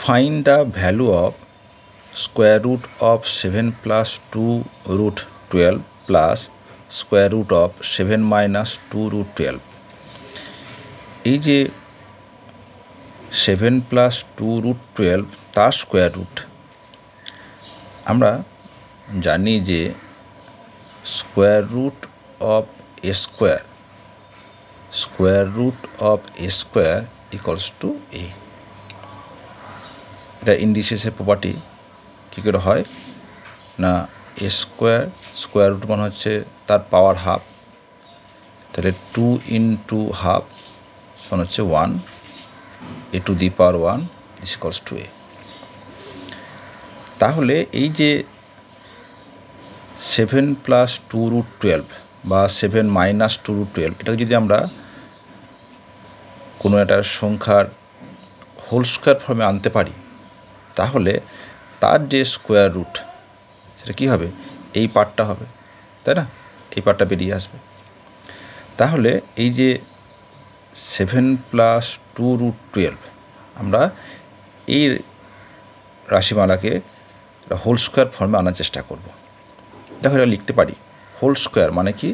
Find the value of square root of 7 plus 2 root 12 plus square root of 7 minus 2 root 12. এই যে 7 plus 2 root 12 তার square root. আমরা জানি যে square root of a square equals to a. এটা ইন্ডিসিসের property কী করে হয় না, এ স্কোয়ার রুট মানে হচ্ছে তার পাওয়ার হাফ, তাহলে 2 into হাফ মানে হচ্ছে 1, a to the power 1 is equals to a। তাহলে এই যে 7 plus 2 root 12 বা 7 minus 2 root 12 এটাকে যদি আমরা কোনো একটা সংখ্যার হোল স্কোয়ার ফর্মে আনতে পারি, তাহলে তার যে স্কোয়ার রুট সেটা কী হবে, এই পার্টটা হবে, তাই না? এই পার্টটা বেরিয়ে আসবে। তাহলে এই যে 7 plus 2 root 12 আমরা এই রাশিমালাকে হোল স্কোয়ার ফর্মে আনার চেষ্টা করব। দেখো এটা লিখতে পারি, হোল স্কোয়ার মানে কি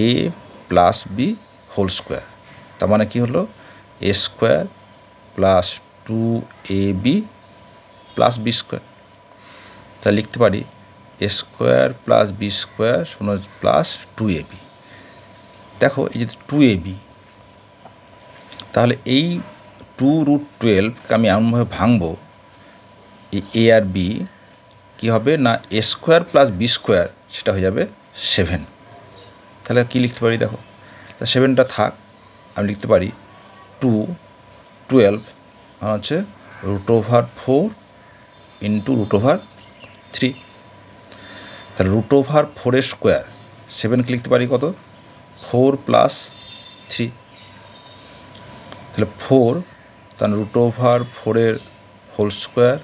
a plus b whole square, তার মানে কি হলো a square plus 2ab plus b square. তা লিখতে পারি a square plus b square সমান প্লাস 2ab। দেখো এই যে 2ab, তাহলে এই 2 root 12কে আমি এমনভাবে ভাঙবো, এই এ আর বি কী হবে না, এ স্কোয়ার প্লাস বি স্কোয়ার সেটা হয়ে যাবে 7। তাহলে কী লিখতে পারি, দেখো তা 7টা থাক, আমি লিখতে পারি 2 12 মানে হচ্ছে √4 ইন্টু √3। তাহলে √4 এর স্কোয়ার 7কে লিখতে পারি কত, 4 প্লাস 3। তাহলে 4 তাহলে √4 এর হোল স্কোয়ার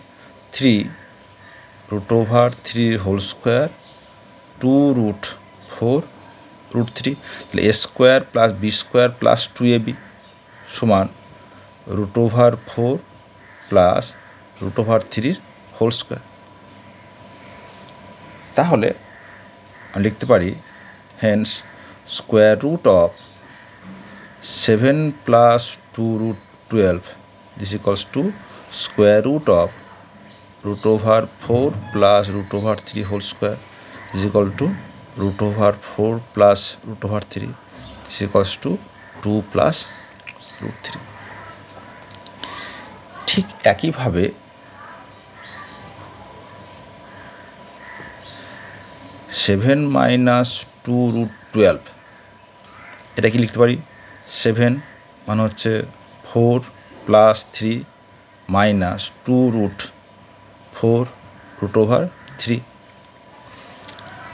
3 √3 হোল স্কোয়ার 2 √4 √3। তাহলে a square plus b square plus 2ab সমান √4 প্লাস √3 হোল স্কোয়ার। তাহলে আমি লিখতে পারি hence square root of 7 plus 2 root 12 this equals to square root of √4 plus √3 whole square is equal to √4 plus √3 is equals to 2 plus √3। ঠিক একইভাবে seven minus 2 root 12 এটা কি লিখতে পারি, 7 মানে হচ্ছে 4 plus 3 minus 2 √4 √3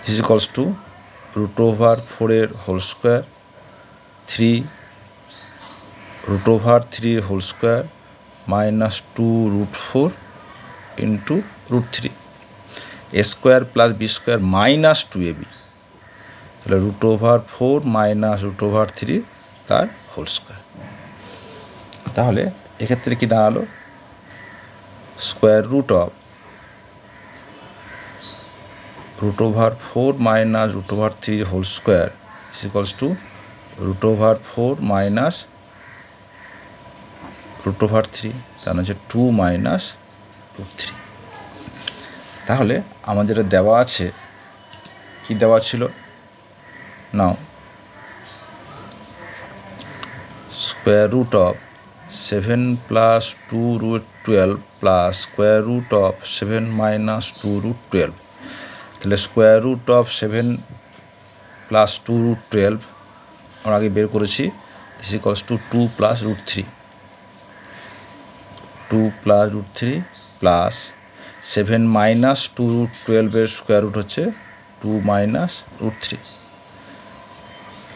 is equals to √4 এর whole square 3 √3 whole square minus 2 √4 into √3। A square plus b square minus 2ab, তাহলে √4 মাইনাস √3 তার হোল স্কোয়ার। তাহলে এক্ষেত্রে কি দাঁড়ালো, square root of √4 minus √3 whole square is equals to √4 minus √3, তার হচ্ছে 2 minus √3। তাহলে আমাদের দেওয়া আছে, কি দেওয়া ছিল, নাও square root of 7 plus 2 root 12 plus square root of 7 minus 2 root 12। তাহলে square root of 7 plus 2 root 12 আমরা আগে বের করেছি, this equals to 2 plus √3 plus 7 minus 2 root 12 এর স্কোয়ার রুট হচ্ছে 2 minus √3।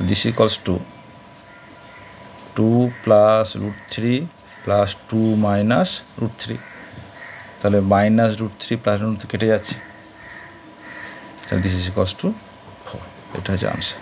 This equals to 2 plus √3 plus 2 minus √3, তাহলে minus √3 plus √3 কেটে যাচ্ছে, তাহলে দিস ইজ ইকুয়ালস টু 4। এটা হচ্ছে আনসার।